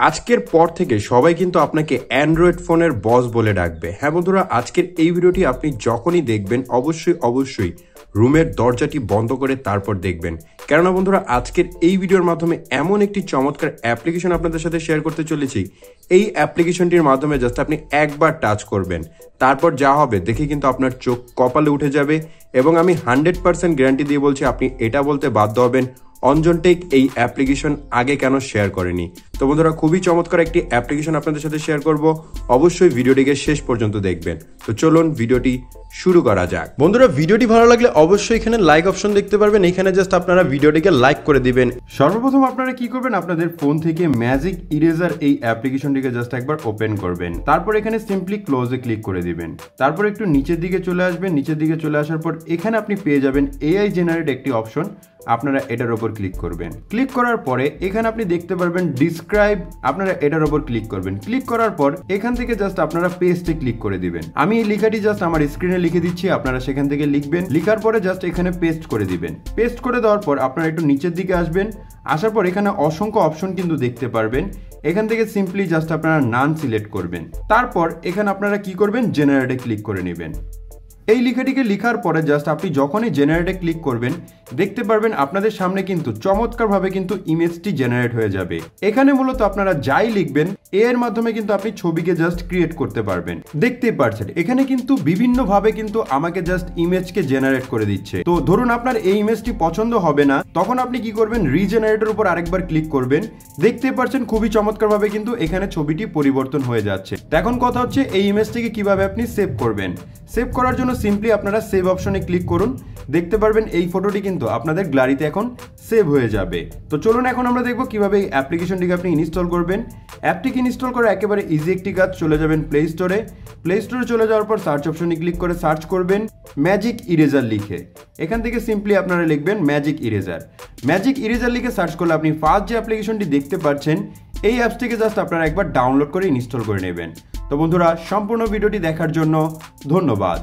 আজকের পর থেকে সবাই কিন্তু আপনাকে অ্যান্ড্রয়েড ফোনের বস বলে ডাকবে। হ্যাঁ বন্ধুরা, আজকের এই ভিডিওটি আপনি যখনই দেখবেন অবশ্যই রুমের দরজাটি বন্ধ করে তারপর দেখবেন। কেননা বন্ধুরা, আজকের এই ভিডিওর মাধ্যমে এমন একটি চমৎকার অ্যাপ্লিকেশন আপনাদের সাথে শেয়ার করতে চলেছি। এই অ্যাপ্লিকেশনটির মাধ্যমে জাস্ট আপনি একবার টাচ করবেন, তারপর যা হবে দেখে কিন্তু আপনার চোখ কপালে উঠে যাবে এবং আমি 100% গ্যারান্টি দিয়ে বলছি আপনি এটা বলতে বাধ্য হবেন অঞ্জন টেক এই অ্যাপ্লিকেশন আগে কেন শেয়ার করেনি। তো বন্ধুরা, খুবই চমৎকার একটি অ্যাপ্লিকেশন আপনাদের সাথে শেয়ার করব, অবশ্যই ভিডিওটিকে শেষ পর্যন্ত দেখবেন। তো চলুন ভিডিওটি শুরু করা যাক। বন্ধুরা, ভিডিওটি ভালো লাগলে অবশ্যই এখানে লাইক অপশন দেখতে পারবেন, এখানে জাস্ট আপনারা ভিডিওটিকে লাইক করে দিবেন। সর্বপ্রথম আপনারা কি করবেন, আপনাদের ফোন থেকে ম্যাজিক ইরেজার এই অ্যাপ্লিকেশনটিকে জাস্ট একবার ওপেন করবেন, তারপর এখানে সিম্পলি ক্লোজে ক্লিক করে দিবেন, তারপর একটু নিচের দিকে চলে আসবেন। নিচের দিকে চলে আসার পর এখানে আপনি পেয়ে যাবেন এআই জেনারেট একটি অপশন, আপনারা এটার উপর ক্লিক করবেন। ক্লিক করার পরে এখানে আপনি দেখতে পারবেন ডিসক্রাইব, আপনারা এটার উপর ক্লিক করবেন। ক্লিক করার পর এখান থেকে জাস্ট আপনারা পেস্টে ক্লিক করে দিবেন। আমি এই লেখাটি জাস্ট আমার স্ক্রিনে লিখে দিচ্ছি, আপনারা সেখান থেকে লিখবেন। লিখার পরে জাস্ট এখানে পেস্ট করে দিবেন। পেস্ট করে দেওয়ার পর আপনারা একটু নিচের দিকে আসবেন, আসার পর এখানে অসংখ্য অপশন কিন্তু দেখতে পারবেন। এখান থেকে সিম্পলি জাস্ট আপনারা নান সিলেক্ট করবেন, তারপর এখানে আপনারা কি করবেন, জেনারেটে ক্লিক করে নেবেন। এই লেখাটিকে লেখার পরে জাস্ট আপনি যখনই জেনারেটে ক্লিক করবেন দেখতে পারবেন আপনাদের সামনে কিন্তু চমৎকারভাবে কিন্তু ইমেজটি জেনারেট হয়ে যাবে। এখানে মূলত আপনারা যাই লিখবেন এর মাধ্যমে কিন্তু আপনি ছবিকে জাস্ট ক্রিয়েট করতে পারবেন। দেখতেই পারছেন এখানে কিন্তু বিভিন্নভাবে কিন্তু আমাকে জাস্ট ইমেজকে জেনারেট করে দিচ্ছে। তো ধরুন আপনার এই ইমেজটি পছন্দ হবে না, তখন আপনি কি করবেন, রিজেনারেটর উপর আরেকবার ক্লিক করবেন। দেখতে পারছেন খুবই চমৎকারভাবে কিন্তু এখানে ছবিটি পরিবর্তন হয়ে যাচ্ছে। এখন কথা হচ্ছে এই ইমেজটিকে কিভাবে আপনি সেভ করবেন। সেভ করার জন্য সিম্পলি আপনারা সেভ অপশনে ক্লিক করুন। দেখতে পারবেন এই ফটোটি কিন্তু আপনাদের গ্যালারিতে এখন সেভ হয়ে যাবে। তো চলুন এখন আমরা দেখব কিভাবে এই অ্যাপ্লিকেশনটিকে আপনি ইনস্টল করবেন। অ্যাপটিকে ইনস্টল করা একেবারে ইজি একটি কাজ। চলে যাবেন প্লে স্টোরে। প্লে স্টোরে চলে যাওয়ার পর সার্চ অপশনে ক্লিক করে সার্চ করবেন ম্যাজিক ইরেজার লিখে। এখান থেকে সিম্পলি আপনারা লিখবেন ম্যাজিক ইরেজার। ম্যাজিক ইরেজার লিখে সার্চ করলে আপনি ফার্স্ট যে অ্যাপ্লিকেশনটি দেখতে পাচ্ছেন এই অ্যাপসটিকে জাস্ট আপনারা একবার ডাউনলোড করে ইনস্টল করে নেবেন। তো বন্ধুরা, সম্পূর্ণ ভিডিওটি দেখার জন্য ধন্যবাদ।